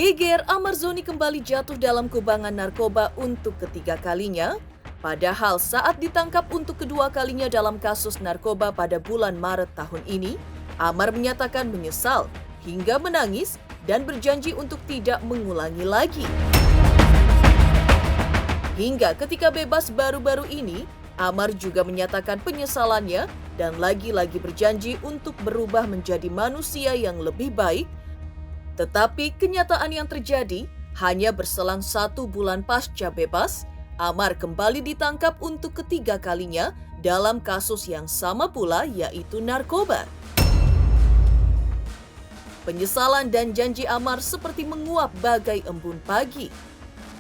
Geger, Amar Zoni kembali jatuh dalam kubangan narkoba untuk ketiga kalinya. Padahal saat ditangkap untuk kedua kalinya dalam kasus narkoba pada bulan Maret tahun ini, Amar menyatakan menyesal hingga menangis dan berjanji untuk tidak mengulangi lagi. Hingga ketika bebas baru-baru ini, Amar juga menyatakan penyesalannya dan lagi-lagi berjanji untuk berubah menjadi manusia yang lebih baik. Tetapi kenyataan yang terjadi hanya berselang 1 bulan pasca bebas, Amar kembali ditangkap untuk ketiga kalinya dalam kasus yang sama pula, yaitu narkoba. Penyesalan dan janji Amar seperti menguap bagai embun pagi.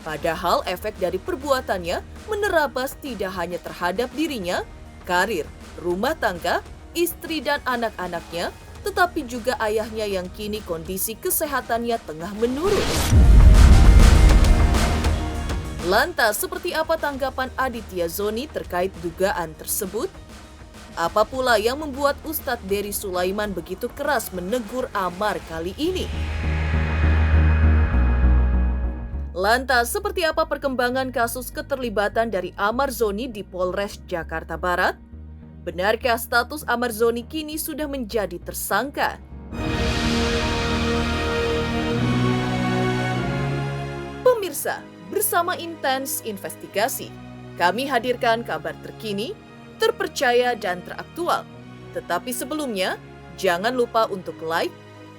Padahal efek dari perbuatannya menerabas tidak hanya terhadap dirinya, karir, rumah tangga, istri dan anak-anaknya, tetapi juga ayahnya yang kini kondisi kesehatannya tengah menurun. Lantas, seperti apa tanggapan Aditya Zoni terkait dugaan tersebut? Apa pula yang membuat Ustadz Dery Sulaiman begitu keras menegur Amar kali ini? Lantas, seperti apa perkembangan kasus keterlibatan dari Amar Zoni di Polres Jakarta Barat? Benarkah status Amar Zoni kini sudah menjadi tersangka? Pemirsa, bersama Intens Investigasi, kami hadirkan kabar terkini, terpercaya dan teraktual. Tetapi sebelumnya, jangan lupa untuk like,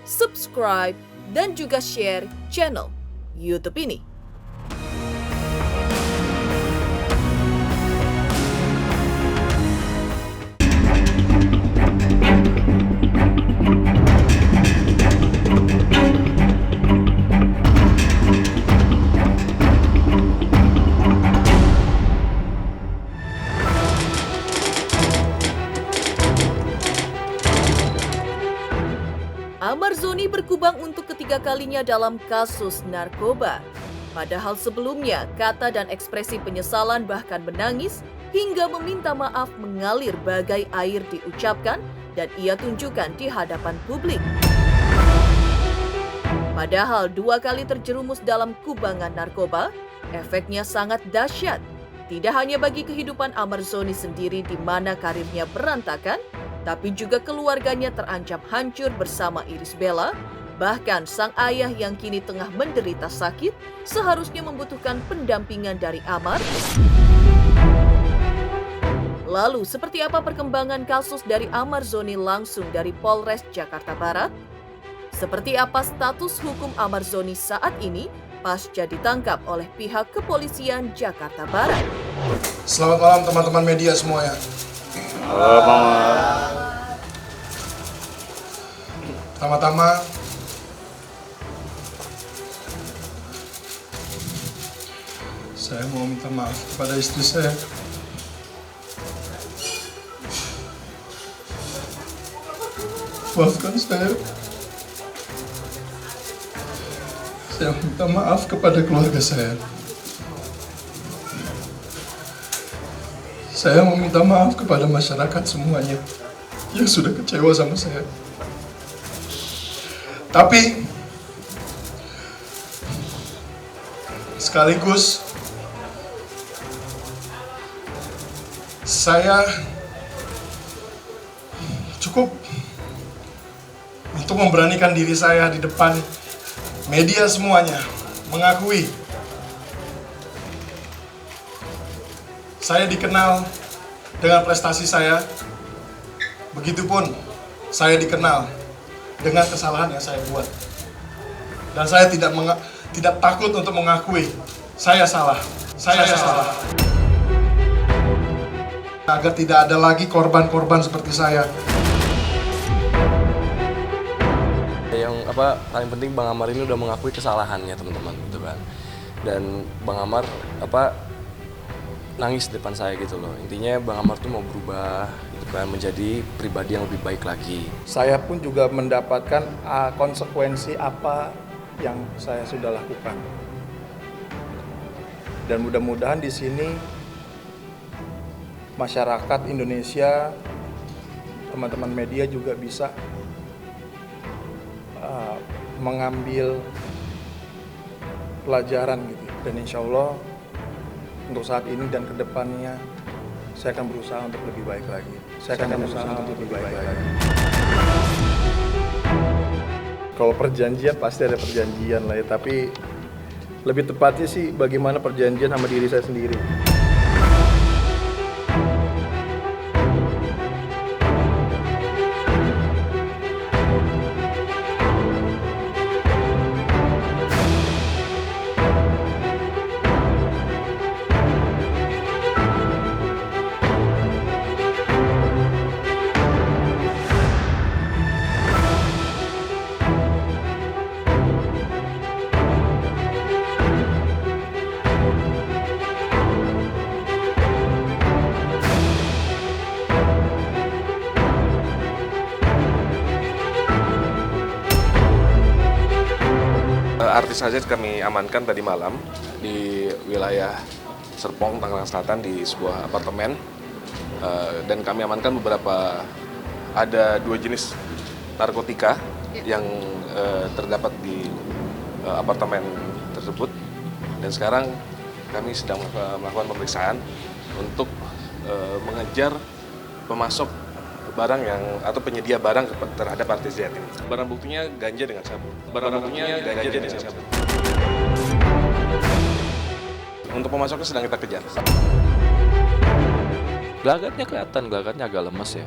subscribe, dan juga share channel YouTube ini. Amar Zoni berkubang untuk ketiga kalinya dalam kasus narkoba. Padahal sebelumnya, kata dan ekspresi penyesalan bahkan menangis hingga meminta maaf mengalir bagai air diucapkan dan ia tunjukkan di hadapan publik. Padahal 2 kali terjerumus dalam kubangan narkoba, efeknya sangat dahsyat. Tidak hanya bagi kehidupan Amar Zoni sendiri di mana karirnya berantakan, tapi juga keluarganya terancam hancur bersama Irish Bella. Bahkan sang ayah yang kini tengah menderita sakit seharusnya membutuhkan pendampingan dari Amar. Lalu, seperti apa perkembangan kasus dari Amar Zoni langsung dari Polres Jakarta Barat? Seperti apa status hukum Amar Zoni saat ini pasca ditangkap oleh pihak kepolisian Jakarta Barat? Selamat malam teman-teman media semuanya. Halo, Mama. Pertama-tama, saya mau minta maaf kepada istri saya. Maafkan saya. Saya minta maaf kepada keluarga saya. Saya meminta maaf kepada masyarakat semuanya yang sudah kecewa sama saya. Tapi sekaligus saya cukup untuk memberanikan diri saya di depan media semuanya mengakui saya dikenal dengan prestasi saya, begitupun saya dikenal dengan kesalahan yang saya buat. Dan saya tidak takut untuk mengakui saya salah. Saya salah. Agar tidak ada lagi korban-korban seperti saya. Yang paling penting Bang Amar ini udah mengakui kesalahannya, teman-teman, gitu kan. Dan Bang Amar nangis di depan saya gitu loh. Intinya Bang Amar tuh mau berubah gitu kan, menjadi pribadi yang lebih baik lagi. Saya pun juga mendapatkan konsekuensi apa yang saya sudah lakukan. Dan mudah-mudahan di sini masyarakat Indonesia, teman-teman media juga bisa mengambil pelajaran gitu. Dan insya Allah untuk saat ini dan kedepannya saya akan berusaha untuk lebih baik lagi. Kalau perjanjian pasti ada perjanjian lah ya, tapi lebih tepatnya sih bagaimana perjanjian sama diri saya sendiri. Artis saja kami amankan tadi malam di wilayah Serpong, Tangerang Selatan di sebuah apartemen. Dan kami amankan ada 2 jenis narkotika yang terdapat di apartemen tersebut. Dan sekarang kami sedang melakukan pemeriksaan untuk mengejar pemasok barang atau penyedia barang terhadap artis Zayat ini. Barang buktinya ganja dengan sabu. Untuk pemasoknya sedang kita kejar. Gelagatnya kelihatan, gelagatnya agak lemes ya,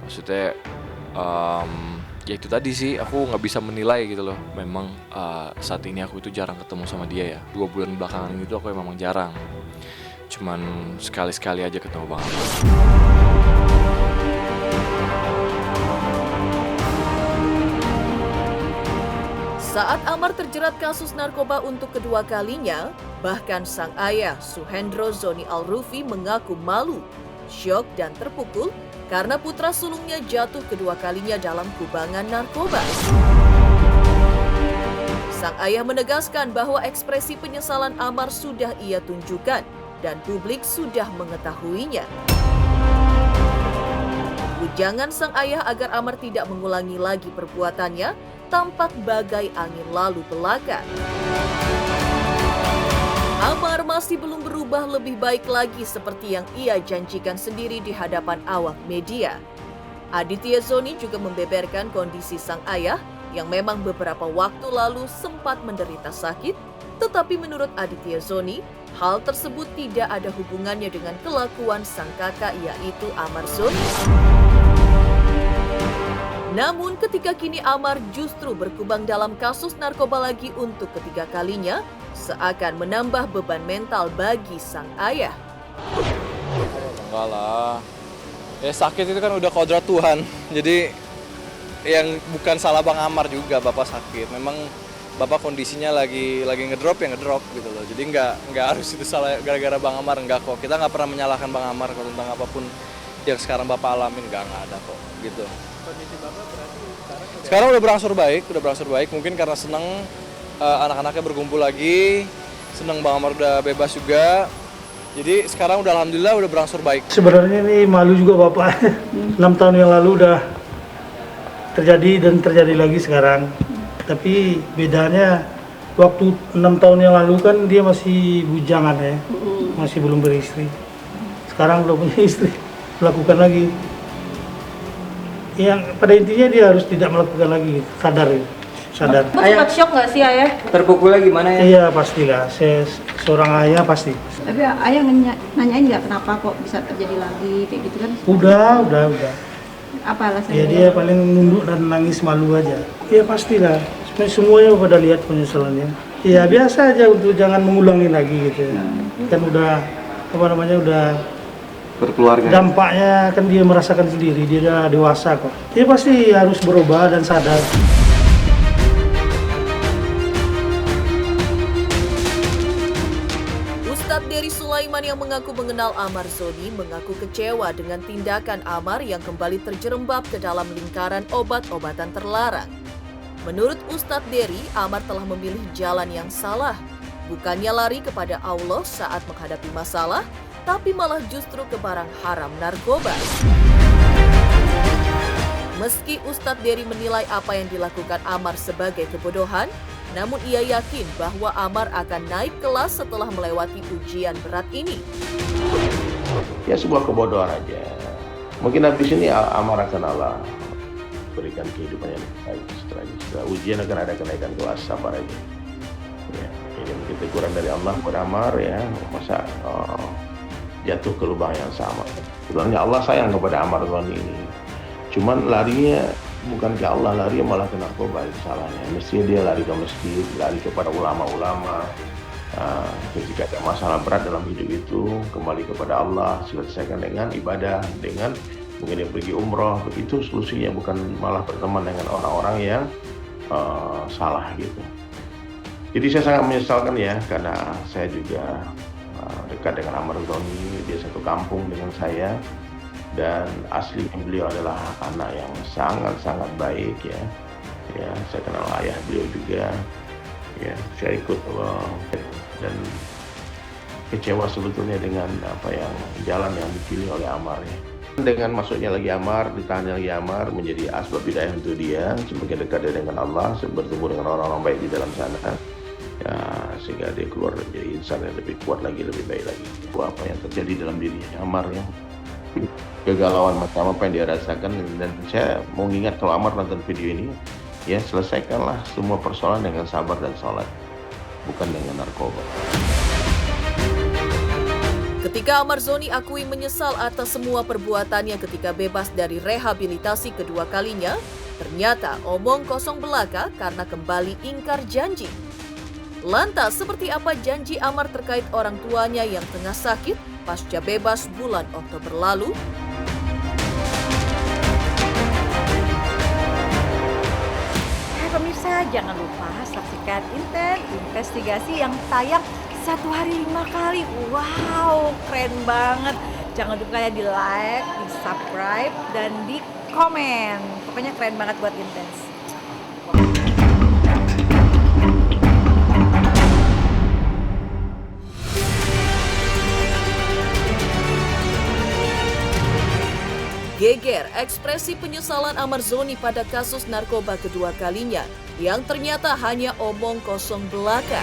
maksudnya ya itu tadi sih, aku nggak bisa menilai gitu loh. Memang saat ini aku itu jarang ketemu sama dia ya, 2 bulan belakangan itu aku memang jarang, cuman sekali-sekali aja ketemu Bang Amar. Saat Amar terjerat kasus narkoba untuk kedua kalinya, bahkan sang ayah Suhendro Zoni Al-Rufi mengaku malu, syok dan terpukul karena putra sulungnya jatuh kedua kalinya dalam kubangan narkoba. Sang ayah menegaskan bahwa ekspresi penyesalan Amar sudah ia tunjukkan dan publik sudah mengetahuinya. Ujangan sang ayah agar Amar tidak mengulangi lagi perbuatannya tampak bagai angin lalu belaka. Amar masih belum berubah lebih baik lagi seperti yang ia janjikan sendiri di hadapan awak media. Aditya Zoni juga membeberkan kondisi sang ayah yang memang beberapa waktu lalu sempat menderita sakit, tetapi menurut Aditya Zoni, hal tersebut tidak ada hubungannya dengan kelakuan sang kakak yaitu Amar Zoni. Namun ketika kini Amar justru berkubang dalam kasus narkoba lagi untuk ketiga kalinya, seakan menambah beban mental bagi sang ayah. Enggak lah, ya sakit itu kan udah kodrat Tuhan, jadi yang bukan salah Bang Amar juga, Bapak sakit. Memang Bapak kondisinya lagi ngedrop ya ngedrop gitu loh, jadi nggak harus itu salah gara-gara Bang Amar, enggak kok. Kita nggak pernah menyalahkan Bang Amar kalau tentang apapun yang sekarang Bapak alamin, nggak ada kok gitu. Kondisi Bapak berarti Sekarang udah berangsur baik, mungkin karena seneng anak-anaknya berkumpul lagi, seneng Bang Amar udah bebas juga, jadi sekarang udah alhamdulillah udah berangsur baik. Sebenarnya ini malu juga Bapak, 6 tahun yang lalu udah terjadi lagi sekarang, tapi bedanya waktu 6 tahun yang lalu kan dia masih bujangan ya, masih belum beristri, sekarang udah punya istri, melakukan lagi. Yang pada intinya dia harus tidak melakukan lagi, sadar. Sempat shock nggak sih ayah? Terpukul gimana ya? Iya pastilah, saya seorang ayah pasti. Tapi ayah nanyain nggak kenapa kok bisa terjadi lagi kayak gitu kan? Udah. Apa alasannya? Ya dia paling nunduk dan nangis malu aja. Iya pastilah, semuanya pada lihat penyesalannya. Ya biasa aja untuk jangan mengulangi lagi gitu. Kan udah udah Berkeluarga. dampaknya kan dia merasakan sendiri, dia udah dewasa kok. Dia pasti harus berubah dan sadar. Ustadz Dery Sulaiman yang mengaku mengenal Amar Zoni mengaku kecewa dengan tindakan Amar yang kembali terjerembab ke dalam lingkaran obat-obatan terlarang. Menurut Ustadz Dery, Amar telah memilih jalan yang salah. Bukannya lari kepada Allah saat menghadapi masalah, tapi malah justru ke barang haram narkoba. Meski Ustadz Dery menilai apa yang dilakukan Amar sebagai kebodohan, Namun ia yakin bahwa Amar akan naik kelas setelah melewati ujian berat ini. Ya sebuah kebodohan aja. Mungkin habis ini Amar akan Allah berikan kehidupan yang baik setelah ujian akan ada kenaikan kelas, sabar aja. Ya, ini mungkin teguran dari Allah kepada Amar ya, masa jatuh ke lubang yang sama. Sebenarnya Allah sayang kepada Amar Zoni ini. Cuman larinya bukan ke Allah, lari malah ke narkoba, itu salahnya. Mestinya dia lari ke masjid, lari kepada ulama-ulama. Ketika ada masalah berat dalam hidup itu, kembali kepada Allah, selesaikan dengan ibadah, dengan mungkin dia pergi umroh, begitu solusinya, bukan malah berteman dengan orang-orang yang salah gitu. Jadi saya sangat menyesalkan ya, karena saya juga dekat dengan Amar Zoni, dia satu kampung dengan saya. Dan aslinya beliau adalah anak yang sangat-sangat baik ya. Ya, saya kenal ayah beliau juga. Ya, saya ikut dan kecewa sebetulnya dengan apa yang jalan yang dipilih oleh Amar ya. Dengan masuknya lagi Amar, ditahannya lagi Amar menjadi asbab hidayah untuk dia, semakin dekat dia dengan Allah, bertemu dengan orang-orang baik di dalam sana. Ya, sehingga dia keluar menjadi insan yang lebih kuat lagi, lebih baik lagi. Apa yang terjadi dalam dirinya Amar ya. Kegalauan macam apa yang dia rasakan, dan saya mau ingat kalau Amar nonton video ini ya, selesaikanlah semua persoalan dengan sabar dan sholat, bukan dengan narkoba. Ketika Amar Zoni akui menyesal atas semua perbuatannya ketika bebas dari rehabilitasi kedua kalinya, ternyata omong kosong belaka karena kembali ingkar janji. Lantas seperti apa janji Amar terkait orang tuanya yang tengah sakit pasca bebas bulan Oktober lalu? Pemirsa, jangan lupa saksikan Inten Investigasi yang tayang 1 hari 5 kali. Wow, keren banget. Jangan lupa ya di like, di subscribe, dan di komen. Pokoknya keren banget buat Intens. Geger ekspresi penyesalan Amar Zoni pada kasus narkoba kedua kalinya yang ternyata hanya omong kosong belaka.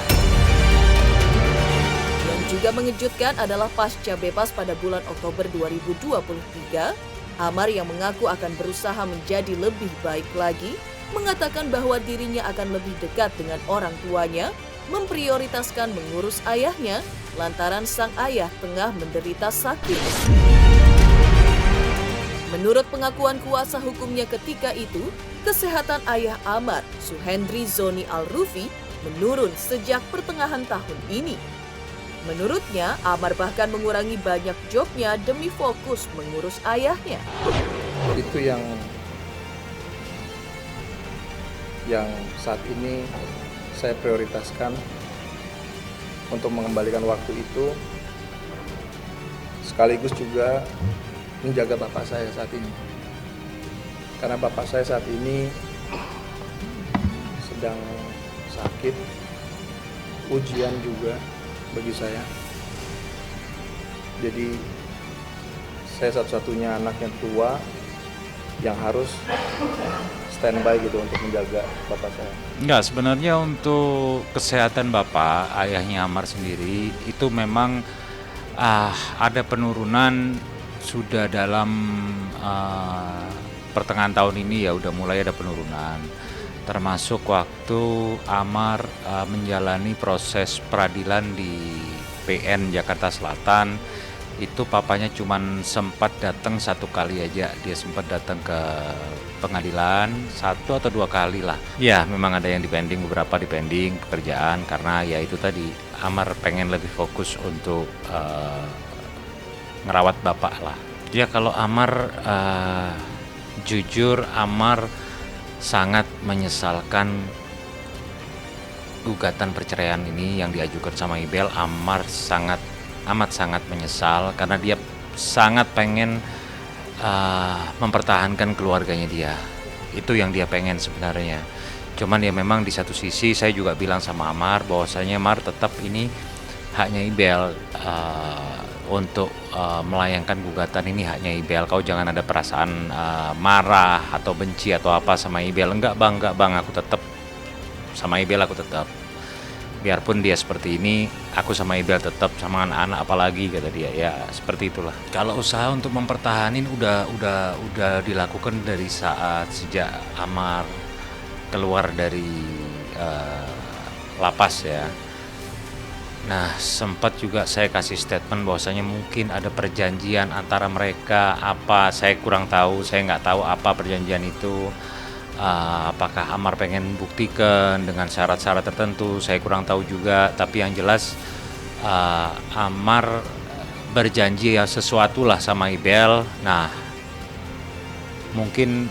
Yang juga mengejutkan adalah pasca bebas pada bulan Oktober 2023, Amar yang mengaku akan berusaha menjadi lebih baik lagi, mengatakan bahwa dirinya akan lebih dekat dengan orang tuanya, memprioritaskan mengurus ayahnya lantaran sang ayah tengah menderita sakit. Menurut pengakuan kuasa hukumnya ketika itu, kesehatan ayah Amar, Suhendri Zoni Al-Rufi, menurun sejak pertengahan tahun ini. Menurutnya, Amar bahkan mengurangi banyak jobnya demi fokus mengurus ayahnya. Itu yang saat ini saya prioritaskan untuk mengembalikan waktu itu, sekaligus juga menjaga bapak saya saat ini. Karena bapak saya saat ini sedang sakit, ujian juga bagi saya. Jadi saya satu-satunya anak yang tua yang harus standby gitu untuk menjaga bapak saya. Enggak, sebenarnya untuk kesehatan bapak, ayahnya Amar sendiri, itu memang ada penurunan. Sudah dalam pertengahan tahun ini ya udah mulai ada penurunan, termasuk waktu Amar menjalani proses peradilan di PN Jakarta Selatan. Itu papanya cuman sempat datang 1 kali aja, dia sempat datang ke pengadilan 1 atau 2 kali lah. Ya memang ada yang dipending, beberapa dipending pekerjaan, karena ya itu tadi Amar pengen lebih fokus untuk ngerawat bapak lah. Ya kalau Amar jujur, Amar sangat menyesalkan gugatan perceraian ini yang diajukan sama Ibel. Amar amat sangat menyesal karena dia sangat pengen mempertahankan keluarganya dia. Itu yang dia pengen sebenarnya. Cuman ya memang di satu sisi saya juga bilang sama Amar bahwasanya Amar tetap ini haknya Ibel, untuk melayangkan gugatan ini haknya Ibel. Kau jangan ada perasaan marah atau benci atau apa sama Ibel. Enggak bang, aku tetap sama Ibel aku tetap. Biarpun dia seperti ini, aku sama Ibel tetap, sama anak-anak apalagi, kata dia. Ya seperti itulah. Kalau usaha untuk mempertahanin udah dilakukan dari saat sejak Amar keluar dari lapas ya. Nah, sempat juga saya kasih statement bahwasanya mungkin ada perjanjian antara mereka, apa saya kurang tahu, saya nggak tahu apa perjanjian itu. Apakah Amar pengen buktikan dengan syarat-syarat tertentu, saya kurang tahu juga. Tapi yang jelas Amar berjanji ya sesuatu lah sama Ibel. Nah, mungkin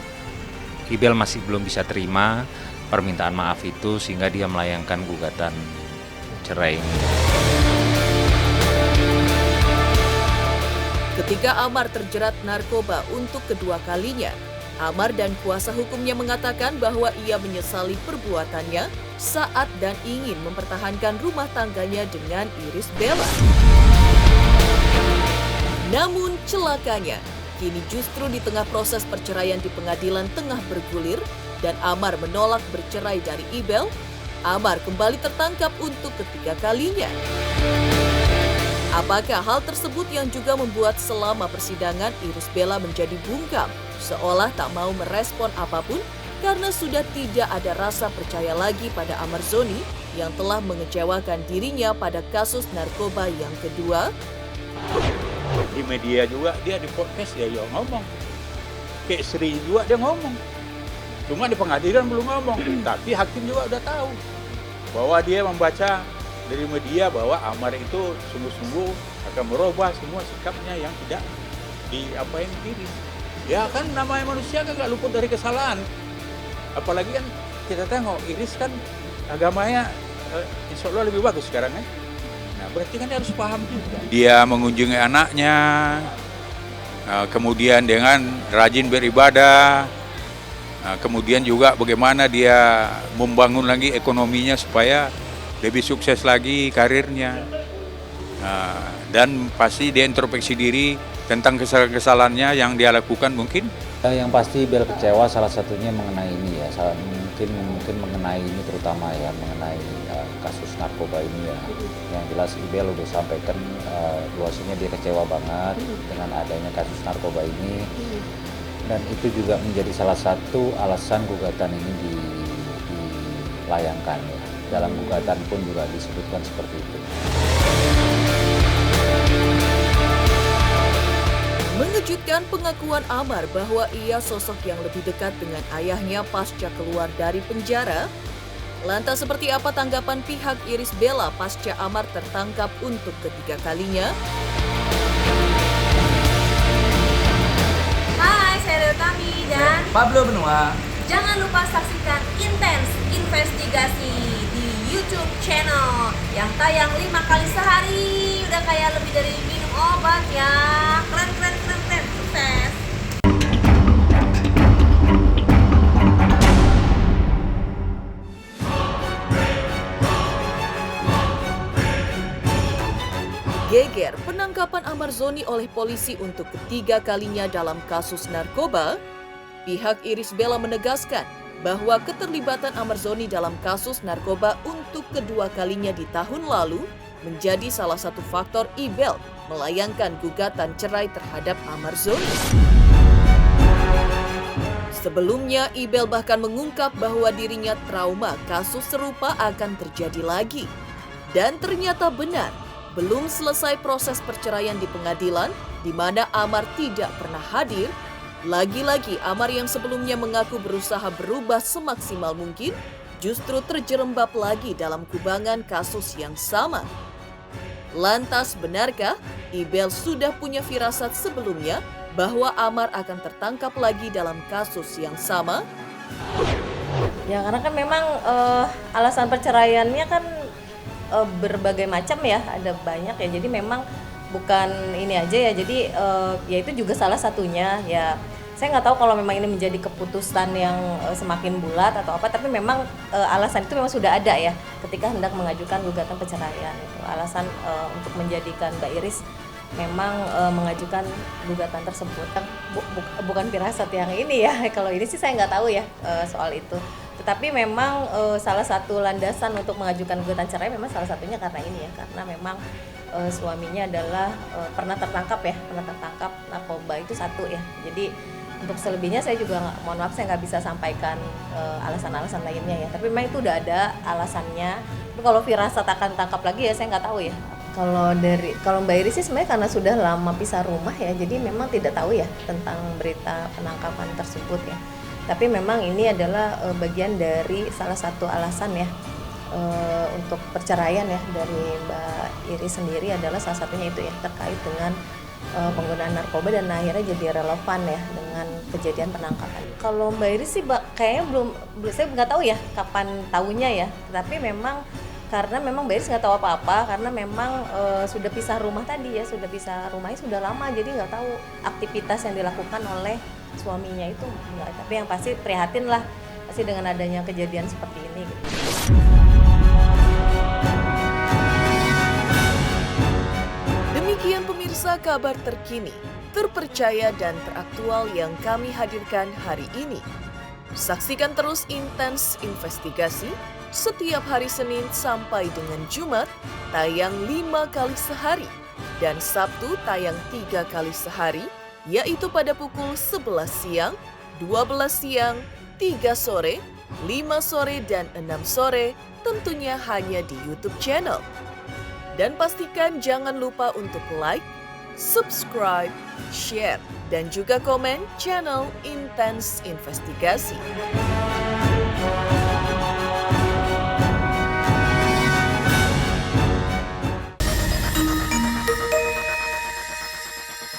Ibel masih belum bisa terima permintaan maaf itu sehingga dia melayangkan gugatan cerai ini. Ketika Amar terjerat narkoba untuk kedua kalinya, Amar dan kuasa hukumnya mengatakan bahwa ia menyesali perbuatannya saat dan ingin mempertahankan rumah tangganya dengan Irish Bella. Namun celakanya, kini justru di tengah proses perceraian di pengadilan tengah bergulir dan Amar menolak bercerai dari Ibel, Amar kembali tertangkap untuk ketiga kalinya. Apakah hal tersebut yang juga membuat selama persidangan Irish Bella menjadi bungkam, seolah tak mau merespon apapun karena sudah tidak ada rasa percaya lagi pada Amar Zoni yang telah mengecewakan dirinya pada kasus narkoba yang kedua? Di media juga dia di podcast dia ngomong. Kayak Sri juga dia ngomong. Cuma di pengadilan belum ngomong, tapi hakim juga udah tahu bahwa dia membaca dari media bahwa Amar itu sungguh-sungguh akan merubah semua sikapnya yang tidak diapain diri. Ya kan namanya manusia kan gak luput dari kesalahan. Apalagi kan kita tengok Irish kan agamanya insya Allah lebih bagus sekarang kan. Nah berarti kan dia harus paham juga. Dia mengunjungi anaknya, kemudian dengan rajin beribadah, kemudian juga bagaimana dia membangun lagi ekonominya supaya lebih sukses lagi karirnya. Dan pasti dia introspeksi diri tentang kesalahan-kesalahannya yang dia lakukan mungkin. Yang pasti Ibel kecewa salah satunya mengenai ini ya, mungkin mengenai ini terutama ya, mengenai kasus narkoba ini ya. Yang jelas Ibel udah sampaikan bahwasanya dia kecewa banget dengan adanya kasus narkoba ini. Dan itu juga menjadi salah satu alasan gugatan ini dilayangkan ya. Dalam gugatan pun juga disebutkan seperti itu. Mengejutkan pengakuan Amar bahwa ia sosok yang lebih dekat dengan ayahnya pasca keluar dari penjara. Lantas seperti apa tanggapan pihak Irish Bella pasca Amar tertangkap untuk ketiga kalinya? Hai, saya Retami dan Pablo Benua. Jangan lupa saksikan Intens Investigasi di YouTube channel yang tayang 5 kali sehari. Udah kayak lebih dari minum obat ya. Keren. Sukses. Geger penangkapan Amar Zoni oleh polisi untuk ketiga kalinya dalam kasus narkoba, pihak Irish Bella menegaskan bahwa keterlibatan Amar Zoni dalam kasus narkoba untuk kedua kalinya di tahun lalu menjadi salah satu faktor Ibel melayangkan gugatan cerai terhadap Amar Zoni. Sebelumnya, Ibel bahkan mengungkap bahwa dirinya trauma kasus serupa akan terjadi lagi. Dan ternyata benar, belum selesai proses perceraian di pengadilan, di mana Amar tidak pernah hadir. Lagi-lagi Amar yang sebelumnya mengaku berusaha berubah semaksimal mungkin, justru terjerembab lagi dalam kubangan kasus yang sama. Lantas benarkah Ibel sudah punya firasat sebelumnya bahwa Amar akan tertangkap lagi dalam kasus yang sama? Ya karena kan memang alasan perceraiannya kan berbagai macam ya, ada banyak ya. Jadi memang bukan ini aja ya. Jadi ya itu juga salah satunya ya. Saya nggak tahu kalau memang ini menjadi keputusan yang semakin bulat atau apa, tapi memang alasan itu memang sudah ada ya ketika hendak mengajukan gugatan perceraian. Itu alasan untuk menjadikan Mbak Iris memang mengajukan gugatan tersebut. Bukan firasat yang ini ya, kalau ini sih saya nggak tahu ya soal itu. Tetapi memang salah satu landasan untuk mengajukan gugatan cerai memang salah satunya karena ini ya, karena memang suaminya adalah pernah tertangkap narkoba itu satu ya. Jadi untuk selebihnya saya juga mohon maaf saya nggak bisa sampaikan alasan-alasan lainnya ya. Tapi memang itu udah ada alasannya. Tapi kalau firasat akan tangkap lagi ya saya nggak tahu ya. Kalau Mbak Iris sih sebenarnya karena sudah lama pisah rumah ya, jadi memang tidak tahu ya tentang berita penangkapan tersebut ya. Tapi memang ini adalah bagian dari salah satu alasan ya untuk perceraian ya dari Mbak Iris sendiri adalah salah satunya itu ya terkait dengan penggunaan narkoba dan akhirnya jadi relevan ya dengan kejadian penangkapan. Kalau Mbak Iris sih kayaknya saya nggak tahu ya kapan tahunya ya. Tapi memang karena memang Mbak Iris nggak tahu apa-apa karena memang sudah pisah rumah tadi ya, rumahnya sudah lama jadi nggak tahu aktivitas yang dilakukan oleh suaminya itu enggak. Tapi yang pasti prihatin lah pasti dengan adanya kejadian seperti ini gitu. Demikian pemirsa kabar terkini, terpercaya dan teraktual yang kami hadirkan hari ini. Saksikan terus Intens Investigasi setiap hari Senin sampai dengan Jumat tayang 5 kali sehari dan Sabtu tayang 3 kali sehari, yaitu pada pukul 11 siang, 12 siang, 3 sore, 5 sore, dan 6 sore, tentunya hanya di YouTube channel. Dan pastikan jangan lupa untuk like, subscribe, share, dan juga komen channel Intens Investigasi.